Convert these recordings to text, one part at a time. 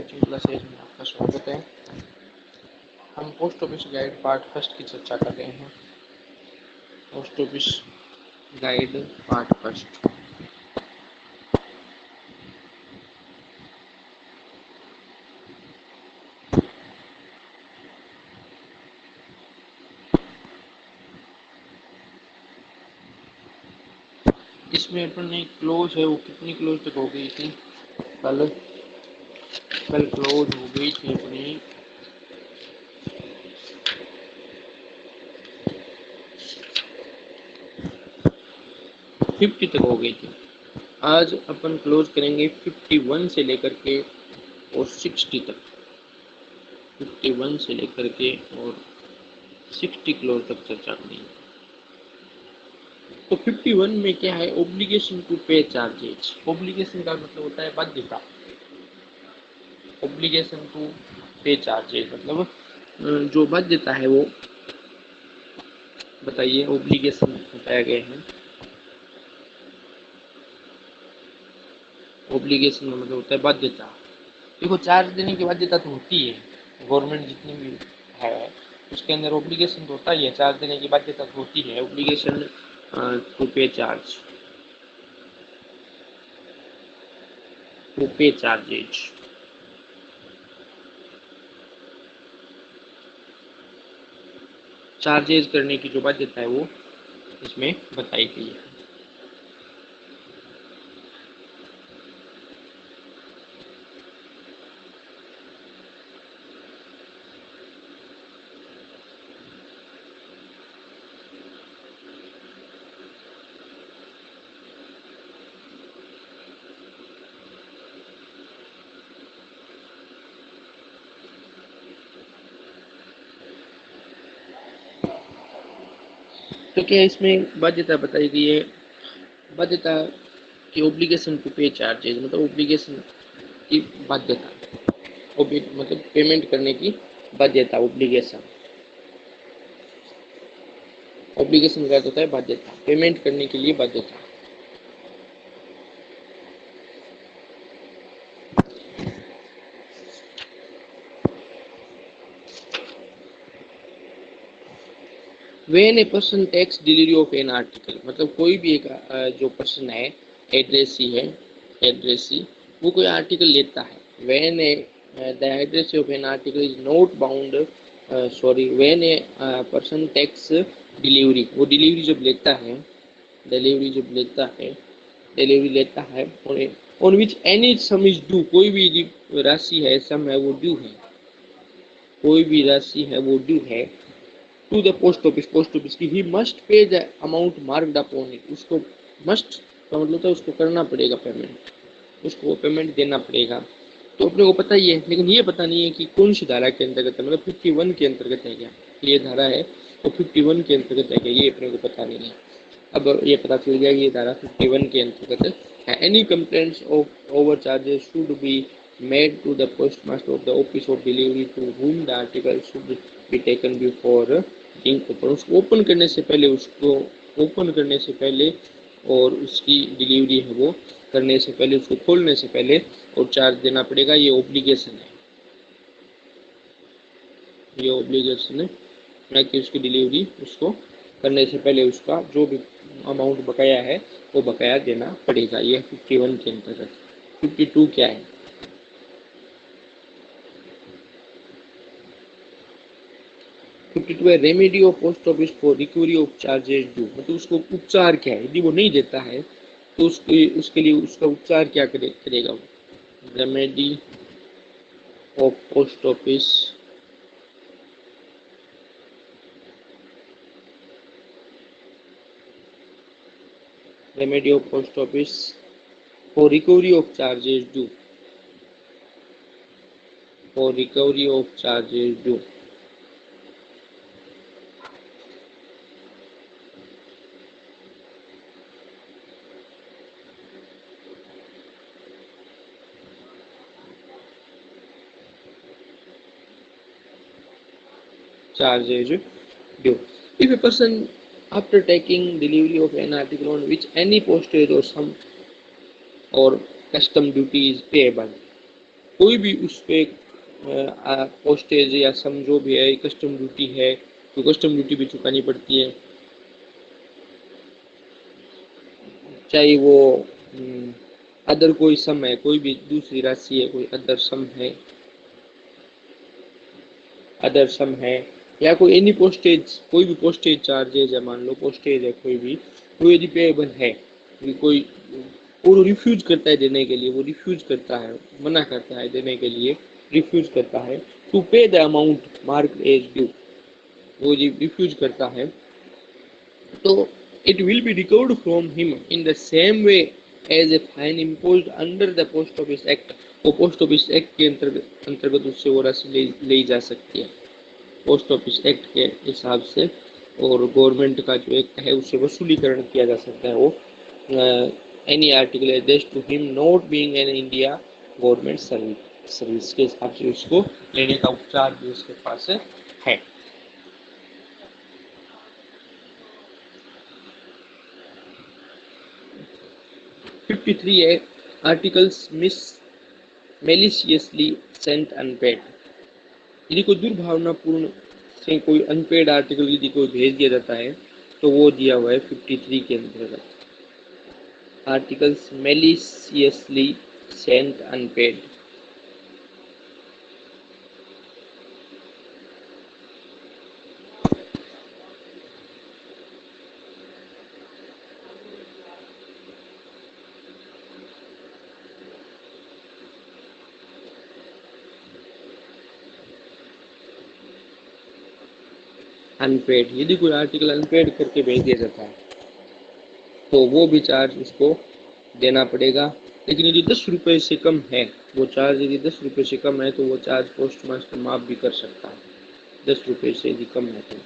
Coaching classes में आपका स्वागत है। हम post office guide part first की चर्चा कर रहे हैं। Post office guide part first. इसमें अपन ने क्लोज है वो कितनी क्लोज तक हो गई थी? कल क्लोज हो गई थी अपनी 50 तक हो गई थी। आज अपन क्लोज करेंगे 51 से लेकर के और 60 तक। 51 से लेकर के और 60 क्लोज तक चर्चा करेंगे। तो 51 में क्या है? ओब्लिगेशन टू पे चार्जेज। ओब्लिगेशन का मतलब होता है बाध्यता। ओब्लिगेशन टू पे चार्जेज मतलब जो बाध्यता है वो बताइए। ओब्लिगेशन बताया गया है। ओब्लिगेशन का मतलब होता है बाध्यता। देखो, चार्ज देने की बाध्यता तो होती है, गवर्नमेंट जितनी भी है उसके अंदर ओब्लिगेशन तो होता ही है, चार्ज देने की बाध्यता तो होती है। ओब्लिगेशन टू पे चार्ज, टू पे चार्जेज। चार्जेज करने की जो बाध्यता है वो इसमें बताई गई है। तो क्या इसमें बाध्यता बताई गई है? बाध्यता की ओब्लिगेशन टू पे चार्जेज मतलब ओब्लिगेशन की बाध्यता, मतलब पेमेंट करने की बाध्यता। ओब्लिगेशन, ओब्लिगेशन का अर्थ होता है बाध्यता, पेमेंट करने के लिए बाध्यता। When a person takes delivery of an article मतलब कोई भी एक जो पर्सन है, एड्रेसी है, एड्रेसी वो कोई आर्टिकल लेता है। When a the addressee of an article is not bound, sorry, when a person takes delivery, वो डिलीवरी जब लेता है, डिलीवरी जब लेता है, डिलीवरी लेता है on which any some is due, कोई भी राशि है, सम है, वो ड्यू है, कोई भी राशि है वो ड्यू है to the post office, post office की, he must pay the amount marked upon it, उसको मस्ट का मतलब है उसको करना पड़ेगा पेमेंट, उसको पेमेंट देना पड़ेगा। तो अपने को पता ही है, लेकिन ये पता नहीं है कि कौन सी धारा के अंतर्गत है, मतलब 51 के अंतर्गत है क्या ये धारा है, तो 51 के अंतर्गत है क्या ये अपने को पता नहीं है। अब ये पता चल गया कि ये धारा 51 के अंतर्गत है। Any complaints of over charges should be made to the postmaster of the office of delivery to whom the article should be taken before being open। उसको ओपन करने से पहले, उसको ओपन करने से पहले और उसकी डिलीवरी है वो करने से पहले, उसको खोलने से पहले और चार्ज देना पड़ेगा। ये ओब्लिगेशन है, ये ओब्लिगेशन है, ना कि उसकी डिलीवरी उसको करने से पहले उसका जो भी अमाउंट बकाया है वो बकाया देना पड़ेगा। ये 51 के अंतर्गत। 52 क्या है? 52 है remedy of post office for recovery of charges due, मतलब उसको उपचार क्या है, यदि वो नहीं देता है तो उसके लिए उसका उपचार क्या करेगा वो? Remedy of post office remedy of post office for recovery of charges due, for recovery of charges due. charges due. If a person after taking delivery of an article on which any postage or some or custom duty is payable, कोई भी उस पे postage या सम जो भी है, custom duty है तो कस्टम ड्यूटी भी चुकानी पड़ती है, चाहे वो अदर कोई सम है, कोई भी दूसरी राशि है, कोई अदर सम है या कोई एनी पोस्टेज, कोई भी पोस्टेज चार्जेज है, मान लो पोस्टेज है कोई भी, वो यदि पेएबल है, कोई वो रिफ्यूज करता है देने के लिए, वो रिफ्यूज करता है, मना करता है देने के लिए, रिफ्यूज करता है to pay the amount marked as due, वो रिफ्यूज करता है तो it will be recovered from him in the same way as a fine imposed under the post office act, वो पोस्ट ऑफिस एक्ट के अंतर्गत उससे वो राशि ले जा सकती है पोस्ट ऑफिस एक्ट के हिसाब से, और गवर्नमेंट का जो एक्ट है उससे वसूलीकरण किया जा सकता है वो any article address to him not being an India government service के हिसाब से उसको लेने का उपचार भी उसके पास है। 53 है आर्टिकल्स मिस मेलिशियसली सेंट अनपेड, यदि कोई दुर्भावनापूर्ण से कोई अनपेड आर्टिकल यदि कोई भेज दिया जाता है तो वो दिया हुआ है 53 के अंतर्गत, आर्टिकल्स मेलिशियसली सेंट अनपेड। अनपेड, यदि कोई आर्टिकल अनपेड करके भेज दिया जाता है तो वो भी चार्ज उसको देना पड़ेगा, लेकिन यदि 10 रुपये से कम है वो चार्ज, यदि 10 रुपये से कम है तो वो चार्ज पोस्ट मास्टर माफ भी कर सकता है, 10 रुपये से यदि कम है तो।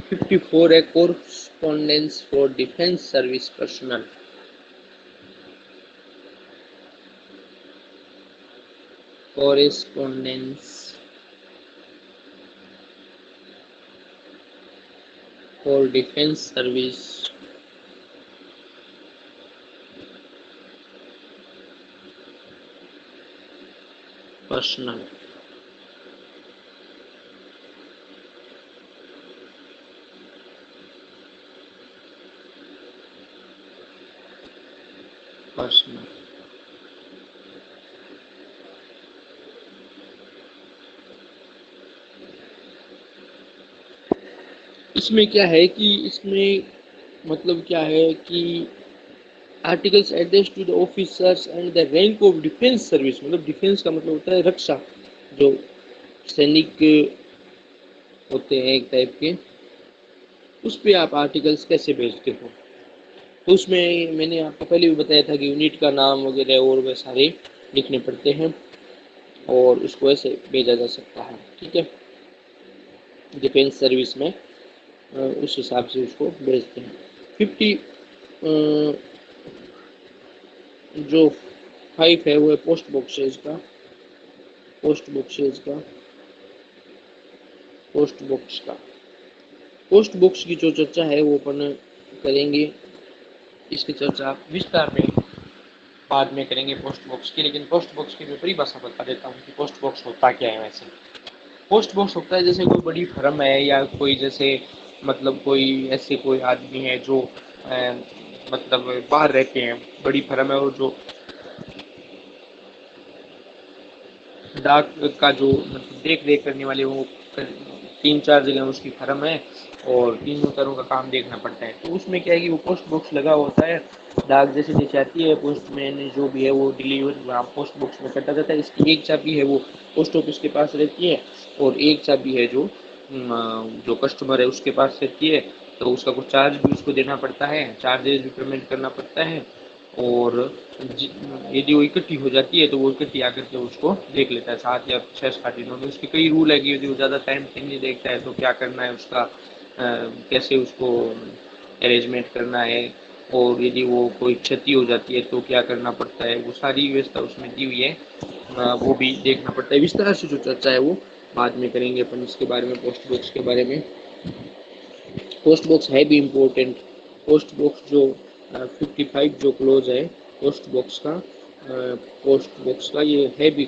फिफ्टी फोर है correspondence for defence service personnel, correspondence for defence service personnel. Personnel इसमें क्या है कि इसमें मतलब क्या है कि articles address to the officers and the rank of defence service, मतलब डिफेंस का मतलब होता है रक्षा, जो सैनिक होते हैं एक टाइप के, उस पे आप आर्टिकल्स कैसे भेजते हो, तो उसमें मैंने आपको पहले भी बताया था कि यूनिट का नाम वगैरह और वे सारे लिखने पड़ते हैं और उसको ऐसे भेजा जा सकता है, ठीक है, डिफेंस सर्विस में उस हिसाब से उसको भेजते हैं। 50 जो 5 है वो है पोस्ट बॉक्सेज का, पोस्ट बॉक्सेज का पोस्ट बॉक्स का पोस्ट बॉक्स की जो चर्चा है वो अपन करेंगे, इसकी चर्चा विस्तार में बाद में करेंगे पोस्ट बॉक्स की, लेकिन पोस्ट बॉक्स की मैं परिभाषा बता देता हूँ कि पोस्ट बॉक्स होता क्या है। वैसे पोस्ट बॉक्स होता है जैसे कोई बड़ी फर्म है या कोई जैसे मतलब कोई ऐसे कोई आदमी है जो मतलब बाहर रहते हैं, बड़ी फर्म है और जो डाक का जो मतलब देख रेख करने वाले वो 3-4 जगह उसकी फर्म है और तीनों तरह का काम देखना पड़ता है, तो उसमें क्या है कि वो पोस्ट बॉक्स लगा होता है, डाक जैसे जैसे आती है पोस्टमैन जो भी है वो डिलीवर वहाँ पोस्ट बॉक्स में करता जाता है। इसकी एक चाबी है वो पोस्ट ऑफिस के पास रहती है और एक चाबी है जो कस्टमर है उसके पास रहती है, तो उसका कुछ चार्ज भी उसको देना पड़ता है, चार्जेस भी पेमेंट करना पड़ता है, और यदि वो इकट्ठी हो जाती है तो वो इकट्ठी आकर के उसको देख लेता है 7 या 6 दिनों में। उसके कई रूल है कि यदि वो ज़्यादा टाइम से नहीं देखता है तो क्या करना है उसका, कैसे उसको अरेंजमेंट करना है, और यदि वो कोई क्षति हो जाती है तो क्या करना पड़ता है, वो सारी व्यवस्था उसमें दी हुई है। वो भी देखना पड़ता है। विस्तार से जो चर्चा है वो बाद में करेंगे अपन इसके बारे में, पोस्ट बॉक्स के बारे में। पोस्ट बॉक्स है भी इम्पोर्टेंट। पोस्ट बॉक्स जो 55 जो क्लोज है पोस्ट बॉक्स का, ये है भी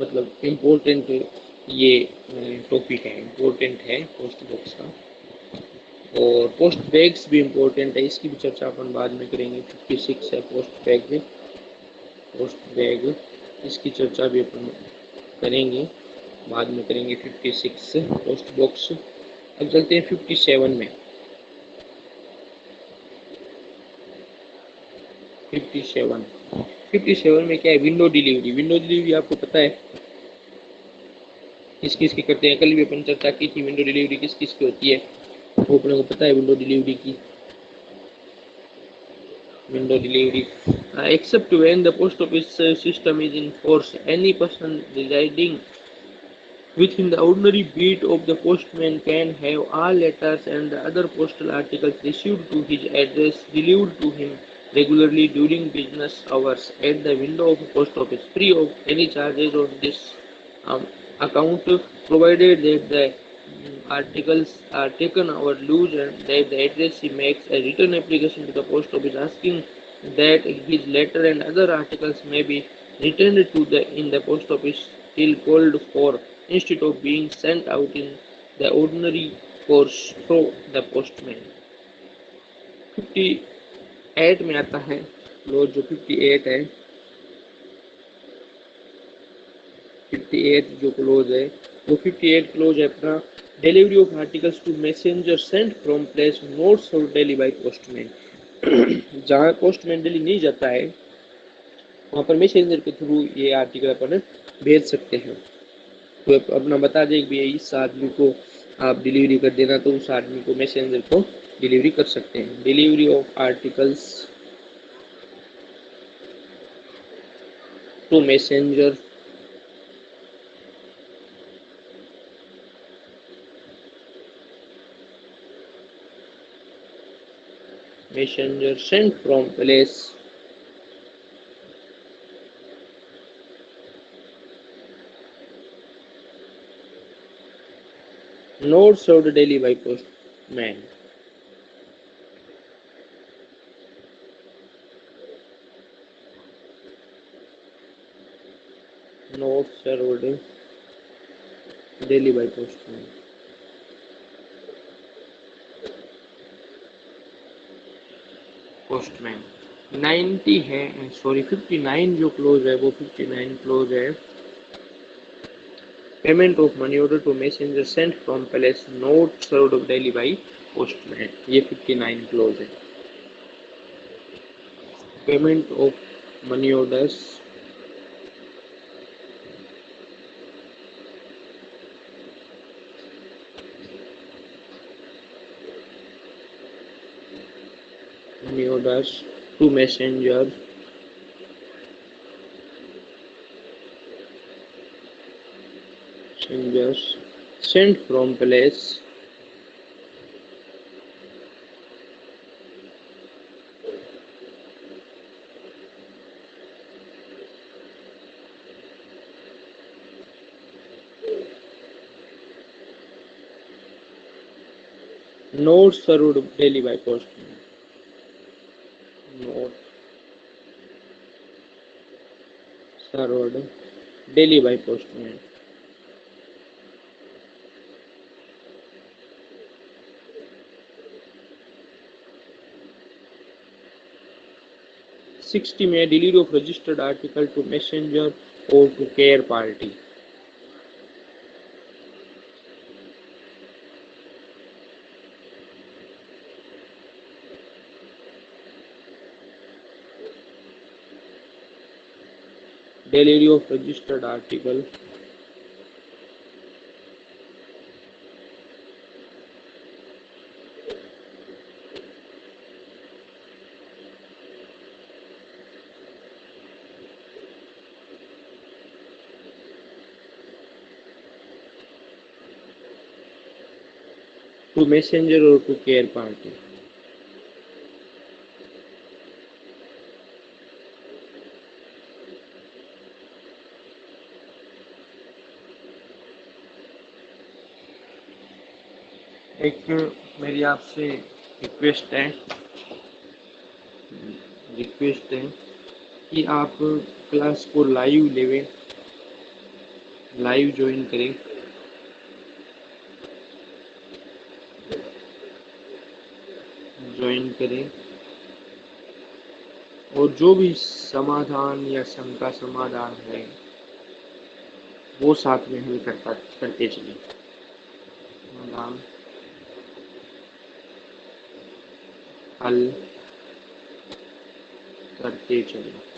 मतलब इम्पोर्टेंट, ये टॉपिक है, इम्पोर्टेंट है पोस्ट बॉक्स का। और पोस्ट बैग्स भी इम्पोर्टेंट है, इसकी भी चर्चा अपन बाद में करेंगे। 56 है पोस्ट बैग, पोस्ट बैग इसकी चर्चा भी अपन करेंगे, बाद में करेंगे। 56 पोस्ट बॉक्स। अब चलते हैं 57 में। 57 में क्या है, विंडो डिलीवरी। विंडो डिलीवरी आपको पता है किस किस की करते हैं, कल भी अपन चर्चा की थी विंडो डिलीवरी किस किस की होती है, वो अपने को पता है विंडो डिलीवरी की। Window delivery except when the post office system is in force, any person residing within the ordinary beat of the postman can have all letters and the other postal articles received to his address delivered to him regularly during business hours at the window of a post office, free of any charges on this um, account, provided that the articles are taken or loose and that the addressee makes a written application to the post office asking that his letter and other articles may be returned to the in the post office till called for, instead of being sent out in the ordinary course through the postman। 58 में आता है close, जो 58 है, 58 जो close है वो 58 clause है अपना, delivery of articles to messenger sent from place not sold daily by postman. जहाँ पोस्टमैन डेली नहीं जाता है वहाँ पर मैसेंजर के थ्रू ये आर्टिकल अपन भेज सकते हैं। तो अपना बता दें कि इस आदमी को आप डिलीवरी कर देना, तो उस आदमी को मैसेंजर को डिलीवरी कर सकते हैं। Delivery of articles to messenger sent from place not served daily by postman। not served daily by postman। Postman 90 है, सॉरी 59 जो क्लोज है वो 59 क्लोज है, payment of money order to messenger sent from place not served daily by postman, ये 59 clause है। Payment of money orders to messengers sent from place not served daily by postman, not served daily by postman। 60 में delivery of registered article to messenger और to care party. Delivery of registered article to messenger और to care party. एक मेरी आपसे request है कि आप class को लाइव लेवें, लाइव ज्वाइन करें। और जो भी समाधान या शंका समाधान है वो साथ में हल करते चलें। समाधान हल करते चलें।